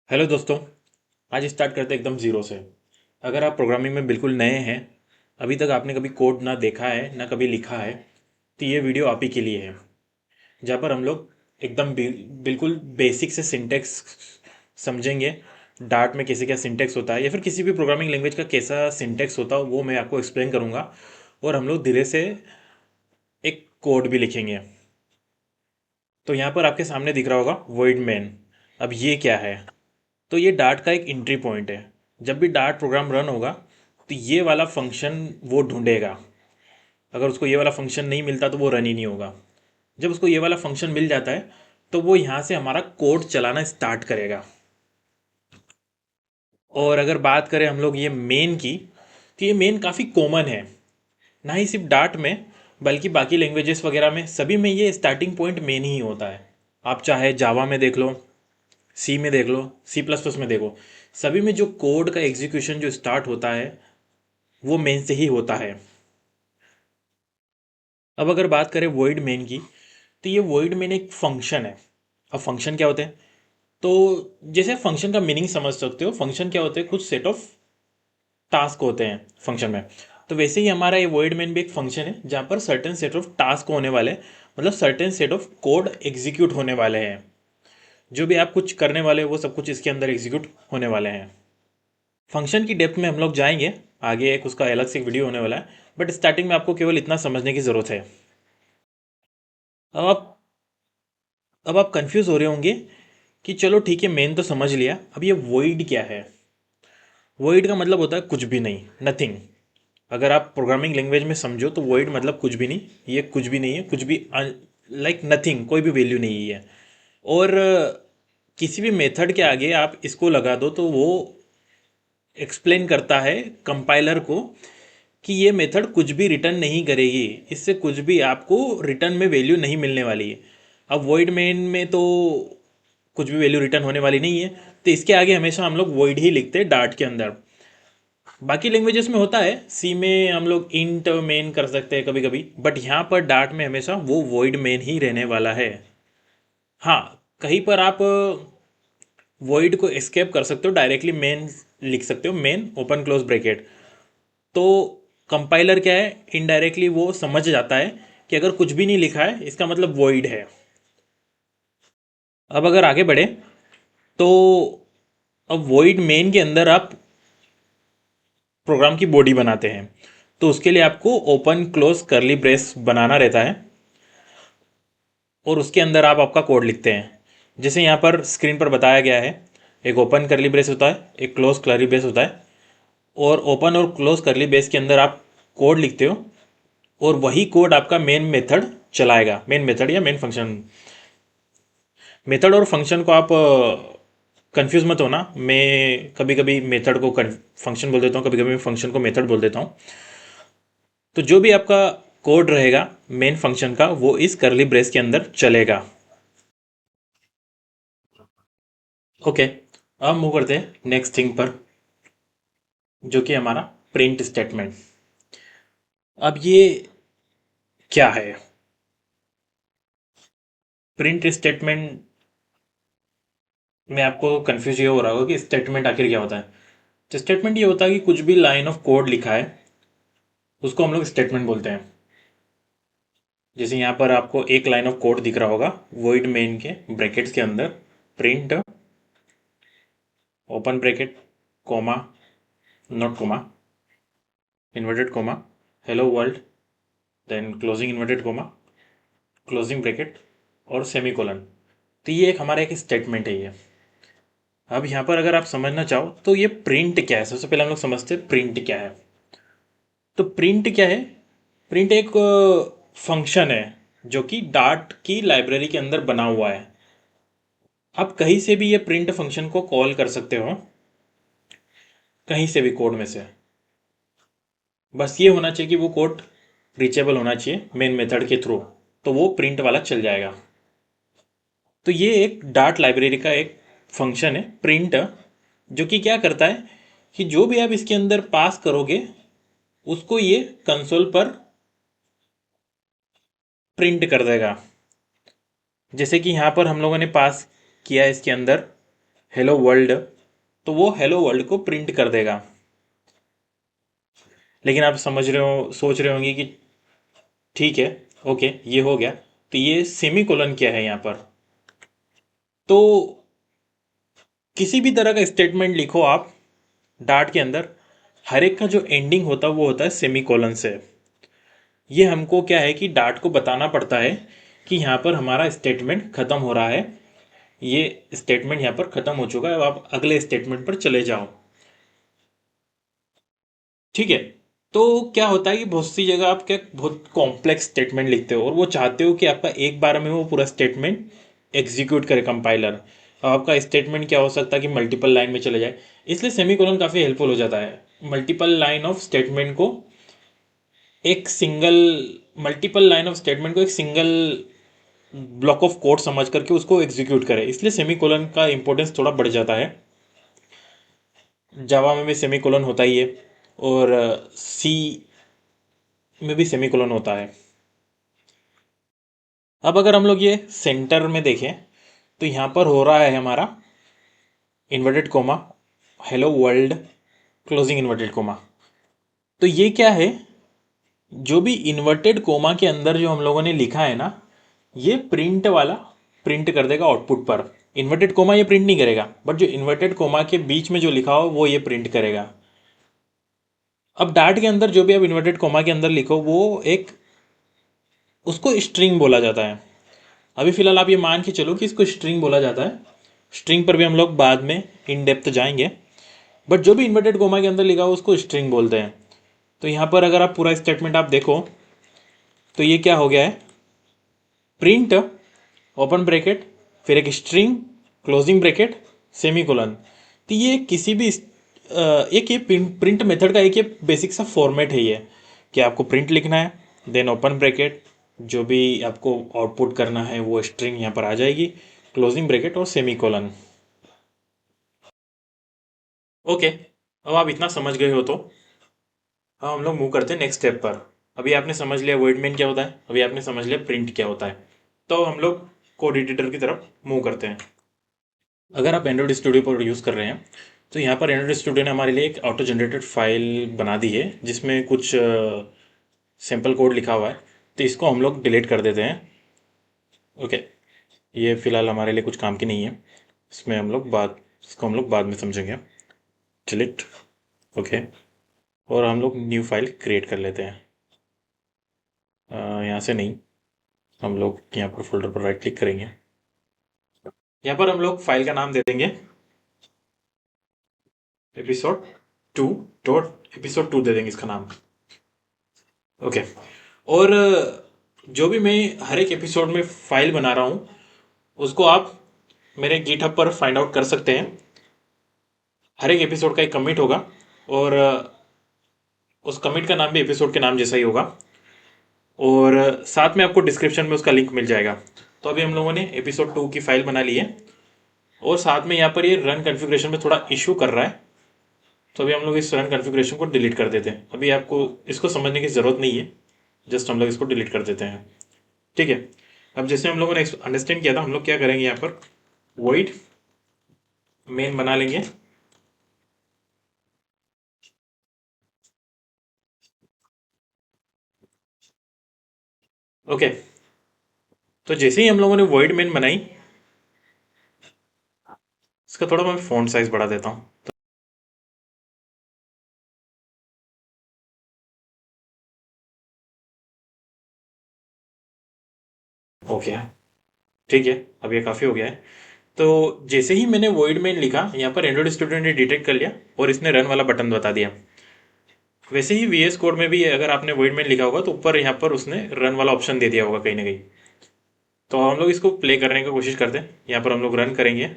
Hello दोस्तों। आज start करते हैं एकदम ज़ीरो से। अगर आप प्रोग्रामिंग में बिल्कुल नए हैं, अभी तक आपने कभी कोड ना देखा है ना कभी लिखा है, तो ये वीडियो आप ही के लिए है। जहाँ पर हम लोग एकदम बिल्कुल बेसिक से सिंटेक्स समझेंगे। डार्ट में कैसे क्या सिंटेक्स होता है या फिर किसी भी प्रोग्रामिंग लैंग्वेज का कैसा सिंटेक्स होता है वो मैं आपको एक्सप्लेन करूँगा। और हम लोग धीरे से एक कोड भी लिखेंगे। तो यहाँ पर आपके सामने दिख रहा होगा वॉइड मेन। अब ये क्या है? तो ये डार्ट का एक एंट्री पॉइंट है। जब भी डार्ट प्रोग्राम रन होगा तो ये वाला फंक्शन वो ढूंढेगा। अगर उसको ये वाला फंक्शन नहीं मिलता तो वो रन ही नहीं होगा। जब उसको ये वाला फंक्शन मिल जाता है तो वो यहाँ से हमारा कोड चलाना स्टार्ट करेगा। और अगर बात करें हम लोग ये मेन की, तो ये मेन काफ़ी कॉमन है। ना ही सिर्फ डार्ट में बल्कि बाकी लैंग्वेजेस वगैरह में सभी में ये स्टार्टिंग पॉइंट मेन ही होता है। आप चाहे जावा में देख लो, सी में देख लो, सी प्लस प्लस में देखो, सभी में जो कोड का एग्जीक्यूशन जो स्टार्ट होता है वो मेन से ही होता है। अब अगर बात करें वॉइड मेन की, तो ये वॉइड मेन एक फंक्शन है। अब फंक्शन क्या होते हैं? तो जैसे फंक्शन का मीनिंग समझ सकते हो, फंक्शन क्या होते हैं? कुछ सेट ऑफ टास्क होते हैं फंक्शन में। तो वैसे ही हमारा ये वॉइड मेन भी एक फंक्शन है जहाँ पर सर्टेन सेट ऑफ टास्क होने वाले, मतलब certain set of code execute होने वाले हैं। जो भी आप कुछ करने वाले हो वो सब कुछ इसके अंदर एग्जीक्यूट होने वाले हैं। फंक्शन की डेप्थ में हम लोग जाएंगे आगे, एक उसका अलग से एक वीडियो होने वाला है। बट स्टार्टिंग में आपको केवल इतना समझने की ज़रूरत है। अब आप अब आप कंफ्यूज हो रहे होंगे कि चलो ठीक है, मेन तो समझ लिया, अब ये वॉइड क्या है? वॉइड का मतलब होता है कुछ भी नहीं, नथिंग। अगर आप प्रोग्रामिंग लैंग्वेज में समझो तो वॉइड मतलब कुछ भी नहीं। ये कुछ भी नहीं है, कुछ भी लाइक नथिंग, कोई भी वैल्यू नहीं है। और किसी भी मेथड के आगे आप इसको लगा दो तो वो एक्सप्लेन करता है कंपाइलर को कि ये मेथड कुछ भी रिटर्न नहीं करेगी, इससे कुछ भी आपको रिटर्न में वैल्यू नहीं मिलने वाली है। अब वॉइड मेन में तो कुछ भी वैल्यू रिटर्न होने वाली नहीं है, तो इसके आगे हमेशा हम लोग वॉइड ही लिखते हैं डार्ट के अंदर। बाकी लैंग्वेजेस में होता है, सी में हम लोग इंट मेन कर सकते हैं कभी कभी, बट यहाँ पर डार्ट में हमेशा वो वॉइड मेन ही रहने वाला है। हाँ, कहीं पर आप वॉइड को एस्केप कर सकते हो, डायरेक्टली मेन लिख सकते हो, मेन ओपन क्लोज ब्रैकेट। तो कंपाइलर क्या है, इनडायरेक्टली वो समझ जाता है कि अगर कुछ भी नहीं लिखा है इसका मतलब वॉइड है। अब अगर आगे बढ़े तो अब वॉइड मेन के अंदर आप प्रोग्राम की बॉडी बनाते हैं। तो उसके लिए आपको ओपन क्लोज करली ब्रेस बनाना रहता है और उसके अंदर आप आपका कोड लिखते हैं। जैसे यहाँ पर स्क्रीन पर बताया गया है, एक ओपन करली ब्रेस होता है, एक क्लोज करली ब्रेस होता है। और ओपन और क्लोज करली ब्रेस के अंदर आप कोड लिखते हो और वही कोड आपका मेन मेथड चलाएगा। मेन मेथड या मेन फंक्शन, मेथड और फंक्शन को आप कंफ्यूज मत होना। मैं कभी कभी मेथड को फंक्शन बोल देता हूँ, कभी कभी फंक्शन को मेथड बोल देता हूँ। तो जो भी आपका कोड रहेगा मेन फंक्शन का वो इस करली ब्रेस के अंदर चलेगा। ओके, अब मूव करते हैं नेक्स्ट थिंग पर, जो कि हमारा प्रिंट स्टेटमेंट। अब ये क्या है? प्रिंट स्टेटमेंट में आपको कंफ्यूज ये हो रहा होगा कि स्टेटमेंट आखिर क्या होता है। तो स्टेटमेंट ये होता है कि कुछ भी लाइन ऑफ कोड लिखा है उसको हम लोग स्टेटमेंट बोलते हैं। जैसे यहाँ पर आपको एक लाइन ऑफ कोड दिख रहा होगा वॉइड मेन के ब्रैकेट्स के अंदर, print open bracket comma, not comma, inverted comma, hello world, then closing inverted comma, closing bracket और सेमी कोलन। तो ये एक हमारा एक स्टेटमेंट है ये। अब यहाँ पर अगर आप समझना चाहो तो ये प्रिंट क्या है, सबसे पहले हम लोग समझते हैं प्रिंट क्या है। तो प्रिंट क्या है? प्रिंट एक फंक्शन है जो कि डार्ट की लाइब्रेरी के अंदर बना हुआ है। आप कहीं से भी ये प्रिंट फंक्शन को कॉल कर सकते हो, कहीं से भी कोड में से। बस ये होना चाहिए कि वो कोड रीचेबल होना चाहिए मेन मेथड के थ्रू, तो वो प्रिंट वाला चल जाएगा। तो ये एक डार्ट लाइब्रेरी का एक फंक्शन है प्रिंट, जो कि क्या करता है कि जो भी आप इसके अंदर पास करोगे उसको ये कंसोल पर प्रिंट कर देगा। जैसे कि यहाँ पर हम लोगों ने पास किया है इसके अंदर हेलो वर्ल्ड, तो वो हेलो वर्ल्ड को प्रिंट कर देगा। लेकिन आप समझ रहे हो, सोच रहे होंगे कि ठीक है, ओके, ये हो गया। तो ये सेमी कोलन क्या है यहाँ पर? तो किसी भी तरह का स्टेटमेंट लिखो आप डार्ट के अंदर, हर एक का जो एंडिंग होता है वो होता है सेमी कोलन से। ये हमको क्या है कि डार्ट को बताना पड़ता है कि यहाँ पर हमारा स्टेटमेंट खत्म हो रहा है, ये स्टेटमेंट यहाँ पर खत्म हो चुका है, अब आप अगले स्टेटमेंट पर चले जाओ। ठीक है। तो क्या होता है कि बहुत सी जगह आप क्या बहुत कॉम्प्लेक्स स्टेटमेंट लिखते हो और वो चाहते हो कि आपका एक बार में वो पूरा स्टेटमेंट एग्जीक्यूट करे कंपाइलर। अब आपका स्टेटमेंट क्या हो सकता है कि मल्टीपल लाइन में चले जाए, इसलिए सेमीकोलन काफ़ी हेल्पफुल हो जाता है। मल्टीपल लाइन ऑफ स्टेटमेंट को एक single multiple line of statement को एक सिंगल ब्लॉक ऑफ कोड समझ करके उसको एग्जीक्यूट करे, इसलिए सेमीकोलन का इंपॉर्टेंस थोड़ा बढ़ जाता है। जावा में भी सेमीकोलन होता ही है, और सी में भी सेमीकोलन होता है। अब अगर हम लोग ये सेंटर में देखें तो यहाँ पर हो रहा है हमारा inverted comma, hello world, closing inverted coma. तो ये क्या है, जो भी इन्वर्टेड कोमा के अंदर जो हम लोगों ने लिखा है ना, ये प्रिंट वाला प्रिंट कर देगा आउटपुट पर। इन्वर्टेड कोमा ये प्रिंट नहीं करेगा, बट जो इन्वर्टेड कोमा के बीच में जो लिखा हो वो ये प्रिंट करेगा। अब डार्ट के अंदर जो भी आप इन्वर्टेड कोमा के अंदर लिखो वो एक, उसको स्ट्रिंग बोला जाता है। अभी फिलहाल आप ये मान के चलो कि इसको स्ट्रिंग बोला जाता है। स्ट्रिंग पर भी हम लोग बाद में इन डेप्थ जाएंगे, बट जो भी इन्वर्टेड कोमा के अंदर लिखा हो उसको स्ट्रिंग बोलते हैं। तो यहाँ पर अगर आप पूरा स्टेटमेंट आप देखो तो ये क्या हो गया है, प्रिंट ओपन ब्रैकेट फिर एक string closing bracket semi colon. तो ये किसी भी एक ये प्रिंट मेथड का एक ये बेसिक सा फॉर्मेट है ये, कि आपको प्रिंट लिखना है, देन ओपन ब्रैकेट, जो भी आपको आउटपुट करना है वो स्ट्रिंग यहाँ पर आ जाएगी, क्लोजिंग ब्रैकेट और सेमी कोलन। ओके, अब आप इतना समझ गए हो तो अब हम लोग मूव करते हैं नेक्स्ट स्टेप पर। अभी आपने समझ लिया वर्ड मेन क्या होता है, अभी आपने समझ लिया प्रिंट क्या होता है, तो हम लोग कोड एडिटर की तरफ मूव करते हैं। अगर आप एंड्रॉइड स्टूडियो पर यूज़ कर रहे हैं तो यहाँ पर एंड्रॉइड स्टूडियो ने हमारे लिए एक ऑटो जनरेटेड फाइल बना दी है जिसमें कुछ सैम्पल कोड लिखा हुआ है, तो इसको हम लोग डिलीट कर देते हैं। ओके, ये फ़िलहाल हमारे लिए कुछ काम की नहीं है, इसमें हम लोग बाद इसको हम लोग बाद में समझेंगे। डिलीट। ओके, और हम लोग न्यू फाइल क्रिएट कर लेते हैं। यहाँ से नहीं, हम लोग यहाँ पर फोल्डर पर राइट क्लिक करेंगे, यहाँ पर हम लोग फाइल का नाम दे देंगे एपिसोड 2 एपिसोड 2 दे देंगे इसका नाम। ओके, और जो भी मैं हर एक एपिसोड में फाइल बना रहा हूँ उसको आप मेरे गिटहब पर फाइंड आउट कर सकते हैं। हर एक एपिसोड का एक कमिट होगा, और उस कमिट का नाम भी एपिसोड के नाम जैसा ही होगा, और साथ में आपको डिस्क्रिप्शन में उसका लिंक मिल जाएगा। तो अभी हम लोगों ने एपिसोड 2 की फाइल बना ली है, और साथ में यहाँ पर ये रन कॉन्फ़िगरेशन में थोड़ा इशू कर रहा है, तो अभी हम लोग इस रन कॉन्फ़िगरेशन को डिलीट कर देते हैं। अभी आपको इसको समझने की ज़रूरत नहीं है, जस्ट हम लोग इसको डिलीट कर देते हैं। ठीक है। अब जैसे हम लोगों ने अंडरस्टैंड किया था, हम लोग क्या करेंगे, यहाँ पर वॉइड मेन बना लेंगे। ओके, तो जैसे ही हम लोगों ने वॉइड मेन बनाई, इसका थोड़ा मैं फ़ॉन्ट साइज बढ़ा देता हूँ। ओके, ठीक है, अब ये काफ़ी हो गया है। तो जैसे ही मैंने वॉइड मेन लिखा, यहाँ पर एंड्रॉइड स्टूडियो ने डिटेक्ट कर लिया और इसने रन वाला बटन बता दिया। वैसे ही VS कोड में भी अगर आपने वॉइड मेन लिखा होगा तो ऊपर यहाँ पर उसने रन वाला ऑप्शन दे दिया होगा कहीं ना कहीं। तो हम लोग इसको प्ले करने की कोशिश करते हैं, यहाँ पर हम लोग रन करेंगे,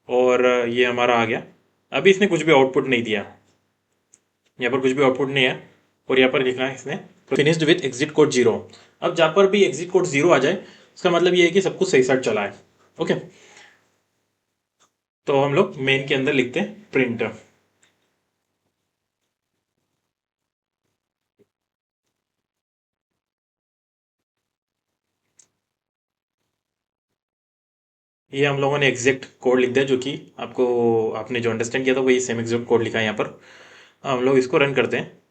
और ये हमारा आ गया। अभी इसने कुछ भी आउटपुट नहीं दिया, यहाँ पर कुछ भी आउटपुट नहीं है, और यहाँ पर लिखना है इसने फिनिश्ड विथ एग्जिट कोड 0। अब जहाँ पर भी एग्जिट कोड 0 आ जाए उसका मतलब ये है कि सब कुछ सही साथ चला है। ओके, तो हम लोग मेन के अंदर लिखते हैं प्रिंट। ये हम लोगों ने एग्जैक्ट कोड लिख दिया, जो कि आपको आपने जो अंडरस्टैंड किया था वही सेम एग्जैक्ट कोड लिखा है यहाँ पर। हम लोग इसको रन करते हैं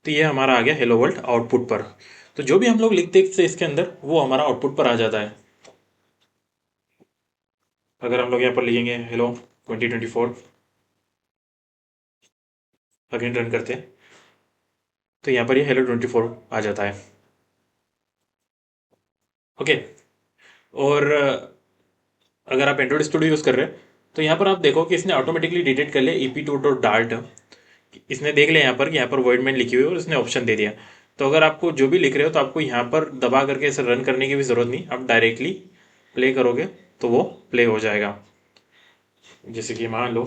तो ये हमारा आ गया हेलो वर्ल्ड आउटपुट पर। तो जो भी हम लोग लिखते हैं इसके अंदर वो हमारा आउटपुट पर आ जाता है। अगर हम लोग यहाँ पर लिखेंगे हेलो 2024, अगेन रन करते हैं तो यहाँ पर ये हेलो 24 आ जाता है। ओके। और अगर आप एंड्रॉइड स्टूडियो यूज़ कर रहे हैं तो यहाँ पर आप देखो कि इसने ऑटोमेटिकली डिटेक्ट कर लिया ep2.dart। इसने देख लिया यहाँ पर कि यहाँ पर वर्डमेन लिखी हुई है और इसने ऑप्शन दे दिया। तो अगर आपको जो भी लिख रहे हो तो आपको यहाँ पर दबा करके इसे रन करने की भी ज़रूरत नहीं, आप डायरेक्टली प्ले करोगे तो वो प्ले हो जाएगा। जैसे कि मान लो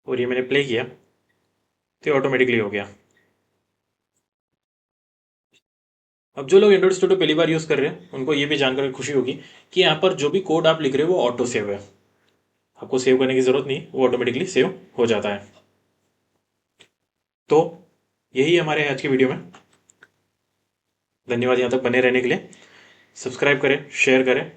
और ये मैंने प्ले किया तो ऑटोमेटिकली हो गया। अब जो लोग एंड्रॉइड स्टूडियो पहली बार यूज़ कर रहे हैं उनको ये भी जानकर खुशी होगी कि यहाँ पर जो भी कोड आप लिख रहे हो वो ऑटो सेव है। आपको सेव करने की ज़रूरत नहीं, वो ऑटोमेटिकली सेव हो जाता है। तो यही है हमारे आज की वीडियो में। धन्यवाद यहाँ तक बने रहने के लिए। सब्सक्राइब करें, शेयर करें